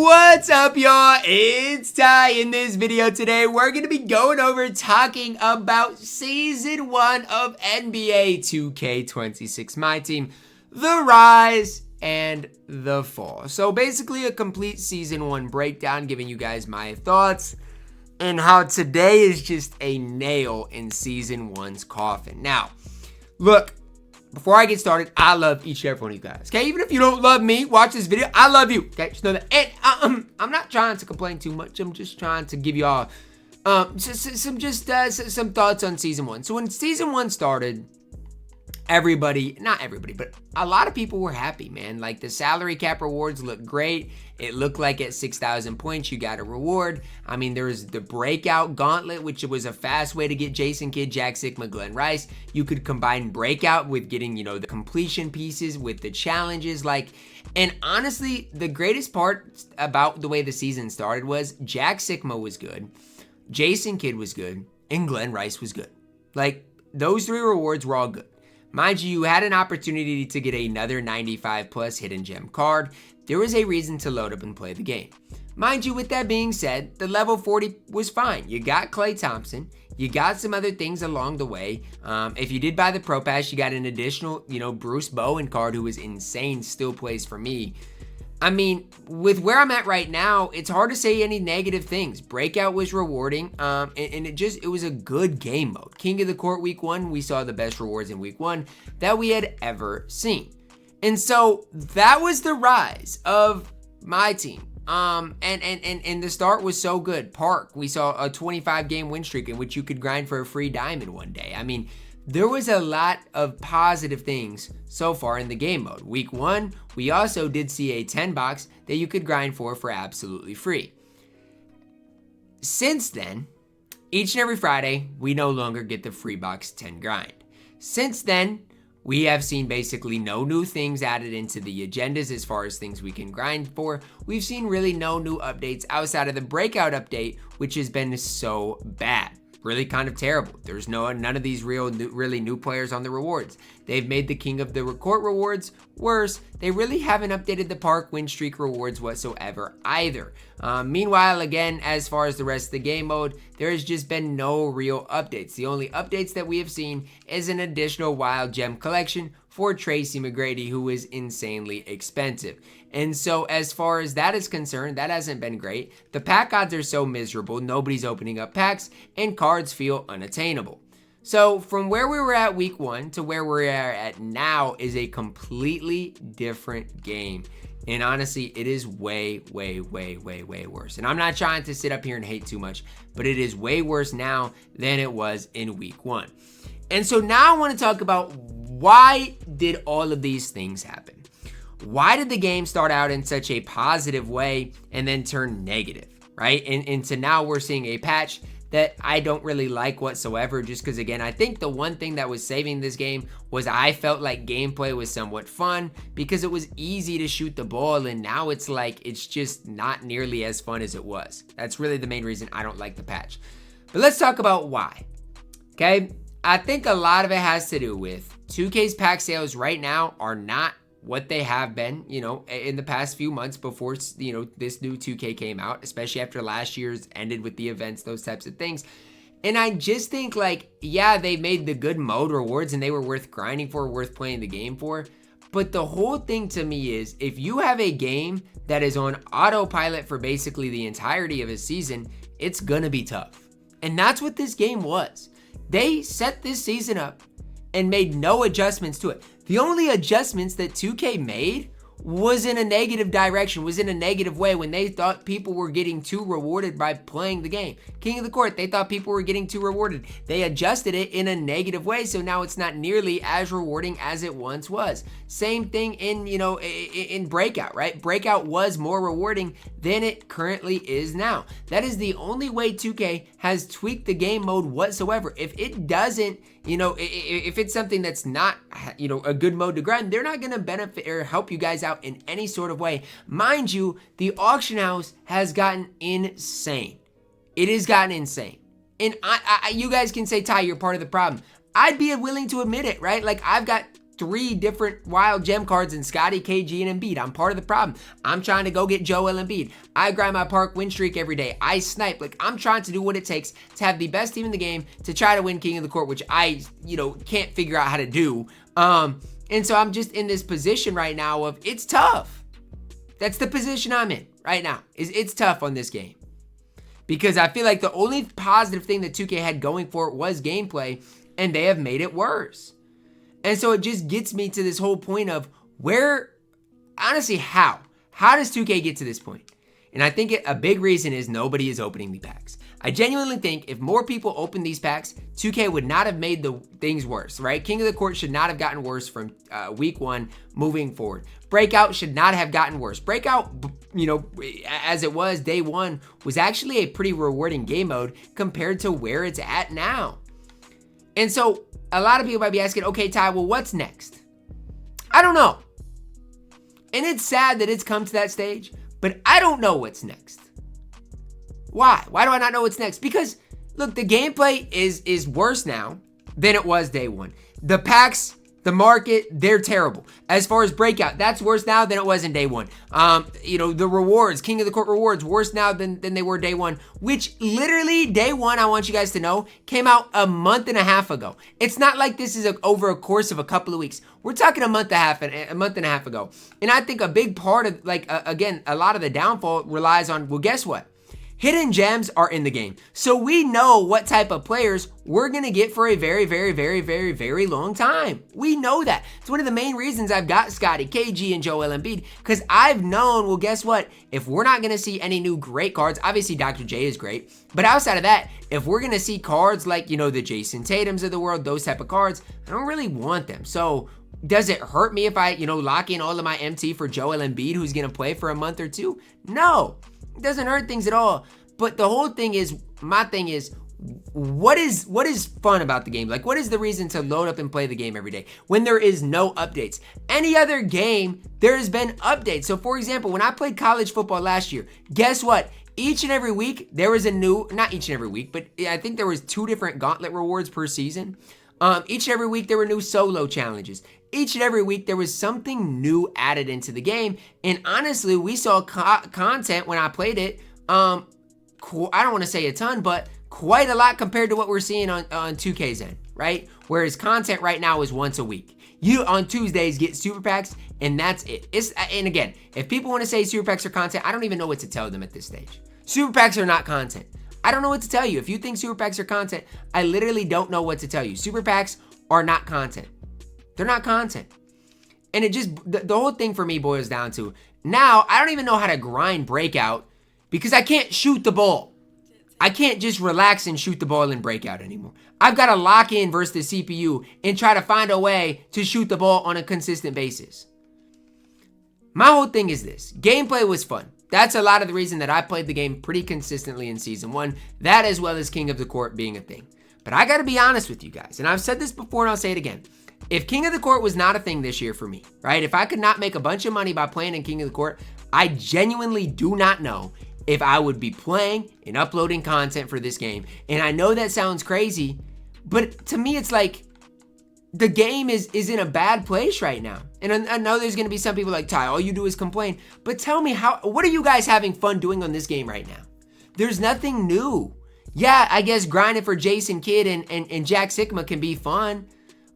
What's up, y'all? It's Ty. In this video today, we're going to be going over talking about Season 1 of NBA 2K26 MyTEAM, the rise and the fall. So basically a complete Season 1 breakdown, giving you guys my thoughts and how today is just a nail in Season 1's coffin. Now, look. Before I get started, I love each and every one of you guys, okay? Even if you don't love me, watch this video, I love you, okay? Just know that. And I'm not trying to complain too much. I'm just trying to give y'all some thoughts on Season 1. So when Season 1 started, not everybody, but a lot of people were happy, man. Like, the salary cap rewards looked great. It looked like at 6,000 points, you got a reward. I mean, there was the breakout gauntlet, which was a fast way to get Jason Kidd, Jack Sigma, Glenn Rice. You could combine breakout with getting, the completion pieces with the challenges. And honestly, the greatest part about the way the season started was Jack Sigma was good, Jason Kidd was good, and Glenn Rice was good. Like, those three rewards were all good. Mind you, you had an opportunity to get another 95 plus hidden gem card. There was a reason to load up and play the game. Mind you, with that being said, the level 40 was fine. You got Klay Thompson. You got some other things along the way. If you did buy the Pro Pass, you got an additional, Bruce Bowen card, who was insane, still plays for me. I mean, with where I'm at right now, it's hard to say any negative things. Breakout was rewarding, and it was a good game mode. King of the Court week 1, we saw the best rewards in week 1 that we had ever seen. And so that was the rise of my team. And the start was so good. Park, we saw a 25 game win streak in which you could grind for a free diamond one day. I mean, there was a lot of positive things so far in the game mode. Week 1, we also did see a 10 box that you could grind for absolutely free. Since then, each and every Friday, we no longer get the free box 10 grind. Since then, we have seen basically no new things added into the agendas as far as things we can grind for. We've seen really no new updates outside of the breakout update, which has been so bad. Really kind of terrible. There's none of these really new players on the rewards. They've made the King of the Court rewards worse. They really haven't updated the Park win streak rewards whatsoever either. Meanwhile, again, as far as the rest of the game mode, there has just been no real updates. The only updates that we have seen is an additional wild gem collection for Tracy McGrady, who is insanely expensive. And so as far as that is concerned, that hasn't been great. The pack odds are so miserable, nobody's opening up packs, and cards feel unattainable. So from where we were at week 1 to where we're at now is a completely different game. And honestly, it is way worse. And I'm not trying to sit up here and hate too much, but it is way worse now than it was in week 1. And so now I want to talk about, why did all of these things happen? Why did the game start out in such a positive way and then turn negative, right? And to now we're seeing a patch that I don't really like whatsoever, just because, again, I think the one thing that was saving this game was I felt like gameplay was somewhat fun because it was easy to shoot the ball, and now it's like it's just not nearly as fun as it was. That's really the main reason I don't like the patch. But let's talk about why, okay? I think a lot of it has to do with 2K's pack sales right now are not what they have been, in the past few months before, this new 2K came out, especially after last year's ended with the events, those types of things. And I just think, yeah, they made the good mode rewards and they were worth grinding for, worth playing the game for. But the whole thing to me is, if you have a game that is on autopilot for basically the entirety of a season, it's gonna be tough. And that's what this game was. They set this season up and made no adjustments to it. The only adjustments that 2K made was in a negative direction, was in a negative way, when they thought people were getting too rewarded by playing the game. King of the Court, they thought people were getting too rewarded. They adjusted it in a negative way, so now it's not nearly as rewarding as it once was. Same thing in Breakout, right? Breakout was more rewarding than it currently is now. That is the only way 2K has tweaked the game mode whatsoever. If it doesn't, if it's something that's not, a good mode to grind, they're not going to benefit or help you guys out in any sort of way. Mind you, the auction house has gotten insane. It has gotten insane. And you guys can say, Ty, you're part of the problem. I'd be willing to admit it, right? Like, I've got 3 different wild gem cards in Scotty, KG, and Embiid. I'm part of the problem. I'm trying to go get Joel Embiid. I grind my park win streak every day. I snipe. Like, I'm trying to do what it takes to have the best team in the game to try to win King of the Court, which I, can't figure out how to do. And so I'm just in this position right now of it's tough. That's the position I'm in right now. It's tough on this game. Because I feel like the only positive thing that 2K had going for it was gameplay, and they have made it worse. And so it just gets me to this whole point of honestly, how? How does 2K get to this point? And I think a big reason is nobody is opening the packs. I genuinely think if more people open these packs, 2K would not have made the things worse, right? King of the Court should not have gotten worse from week 1 moving forward. Breakout should not have gotten worse. Breakout, as it was day 1, was actually a pretty rewarding game mode compared to where it's at now. And so a lot of people might be asking, okay, Ty, well, what's next? I don't know. And it's sad that it's come to that stage, but I don't know what's next. Why? Why do I not know what's next? Because, look, the gameplay is worse now than it was day 1. The packs, the market, they're terrible. As far as breakout, that's worse now than it was in day 1. The rewards, King of the Court rewards, worse now than they were day 1, which literally day 1, I want you guys to know, came out a month and a half ago. It's not like this is over a course of a couple of weeks. We're talking a month and a half ago. And I think a big part of, again, a lot of the downfall relies on, well, guess what? Hidden gems are in the game. So we know what type of players we're going to get for a very, very, very, very, very long time. We know that. It's one of the main reasons I've got Scotty, KG, and Joel Embiid, because I've known, well, guess what? If we're not going to see any new great cards, obviously Dr. J is great, but outside of that, if we're going to see cards like, the Jason Tatums of the world, those type of cards, I don't really want them. So does it hurt me if I, lock in all of my MT for Joel Embiid, who's going to play for a month or two? No. It doesn't hurt things at all. But the whole thing is, my thing is, what is fun about the game? Like, what is the reason to load up and play the game every day when there is no updates? Any other game, there has been updates. So for example, when I played college football last year, guess what? Each and every week, there was not each and every week, but I think there was 2 different gauntlet rewards per season. Each and every week, there were new solo challenges. Each and every week, there was something new added into the game. And honestly, we saw content when I played it. I don't want to say a ton, but quite a lot compared to what we're seeing on 2K's end, right? Whereas content right now is once a week. You on Tuesdays get super packs, and that's it. And again, if people want to say super packs are content, I don't even know what to tell them at this stage. Super packs are not content. I don't know what to tell you. If you think super packs are content, I literally don't know what to tell you. Super packs are not content. They're not content. And it just, the whole thing for me boils down to, now I don't even know how to grind breakout because I can't shoot the ball. I can't just relax and shoot the ball in breakout anymore. I've got to lock in versus the CPU and try to find a way to shoot the ball on a consistent basis. My whole thing is this. Gameplay was fun. That's a lot of the reason that I played the game pretty consistently in Season 1. That as well as King of the Court being a thing. But I got to be honest with you guys. And I've said this before and I'll say it again. If King of the Court was not a thing this year for me, right? If I could not make a bunch of money by playing in King of the Court, I genuinely do not know if I would be playing and uploading content for this game. And I know that sounds crazy, but to me it's like the game is in a bad place right now. And I know there's going to be some people like, Ty, all you do is complain. But tell me, what are you guys having fun doing on this game right now? There's nothing new. Yeah, I guess grinding for Jason Kidd and Jack Sigma can be fun.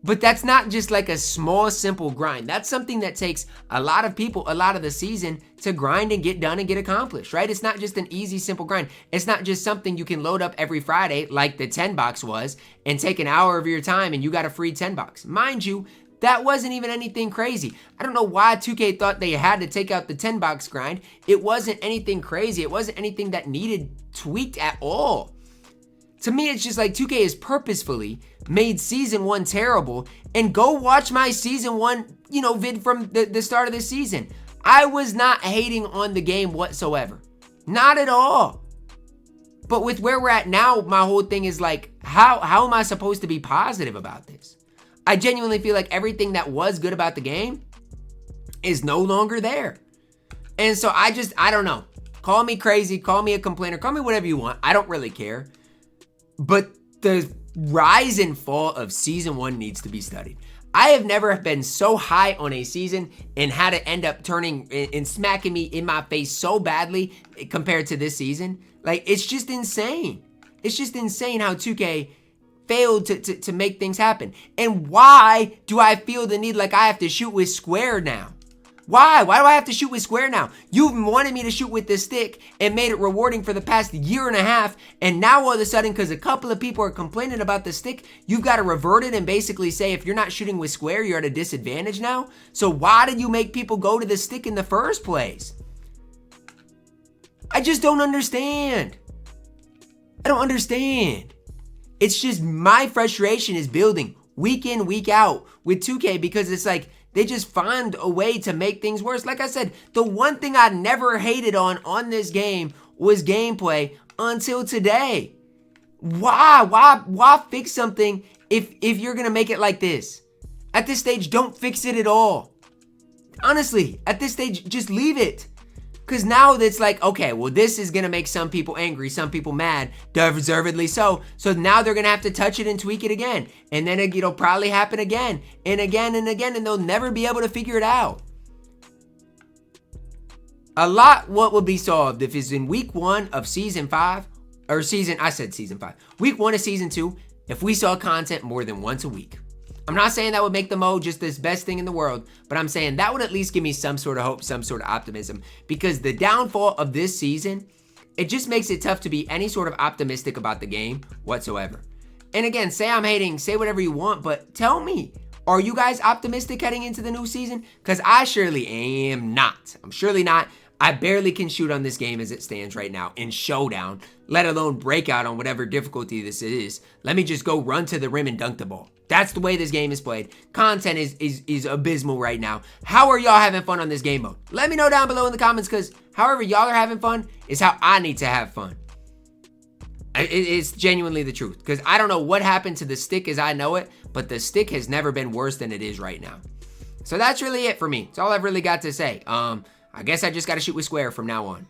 But that's not just like a small, simple grind. That's something that takes a lot of people, a lot of the season to grind and get done and get accomplished, right? It's not just an easy, simple grind. It's not just something you can load up every Friday like the 10 box was and take an hour of your time and you got a free 10 box. Mind you, that wasn't even anything crazy. I don't know why 2K thought they had to take out the 10 box grind. It wasn't anything crazy. It wasn't anything that needed tweaked at all. To me, it's just like 2K has purposefully made Season 1 terrible. And go watch my Season 1, vid from the start of this season. I was not hating on the game whatsoever. Not at all. But with where we're at now, my whole thing is like, how am I supposed to be positive about this? I genuinely feel like everything that was good about the game is no longer there. And so I don't know. Call me crazy, call me a complainer, call me whatever you want. I don't really care. But the rise and fall of Season 1 needs to be studied. I have never been so high on a season and had it end up turning and smacking me in my face so badly compared to this season. Like, it's just insane. It's just insane how 2K failed to make things happen. And why do I feel the need like I have to shoot with square now? Why? Why do I have to shoot with square now? You've wanted me to shoot with the stick and made it rewarding for the past year and a half, and now all of a sudden, because a couple of people are complaining about the stick, you've got to revert it and basically say if you're not shooting with square, you're at a disadvantage now? So why did you make people go to the stick in the first place? I just don't understand. I don't understand. It's just my frustration is building week in, week out with 2K because it's like, they just find a way to make things worse. Like I said, the one thing I never hated on this game was gameplay until today. Why fix something if you're gonna make it like this? At this stage, don't fix it at all. Honestly, at this stage, just leave it. Because now it's like, okay, well, this is going to make some people angry, some people mad, deservedly so. So now they're going to have to touch it and tweak it again. And then it'll probably happen again and again and again, and they'll never be able to figure it out. A lot what will be solved if it's in week 1 of season 5, or season 5. Week 1 of season 2, if we saw content more than once a week. I'm not saying that would make the mode just this best thing in the world, but I'm saying that would at least give me some sort of hope, some sort of optimism, because the downfall of this season, it just makes it tough to be any sort of optimistic about the game whatsoever. And again, say I'm hating, say whatever you want, but tell me, are you guys optimistic heading into the new season? Because I surely am not. I'm surely not. I barely can shoot on this game as it stands right now in Showdown, let alone Breakout on whatever difficulty this is. Let me just go run to the rim and dunk the ball. That's the way this game is played. Content is abysmal right now. How are y'all having fun on this game mode? Let me know down below in the comments, because however y'all are having fun is how I need to have fun. It's genuinely the truth, because I don't know what happened to the stick as I know it, but the stick has never been worse than it is right now. So that's really it for me. That's all I've really got to say. I guess I just got to shoot with square from now on.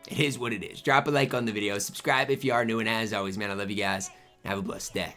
It is what it is. Drop a like on the video. Subscribe if you are new. And as always, man, I love you guys. Have a blessed day.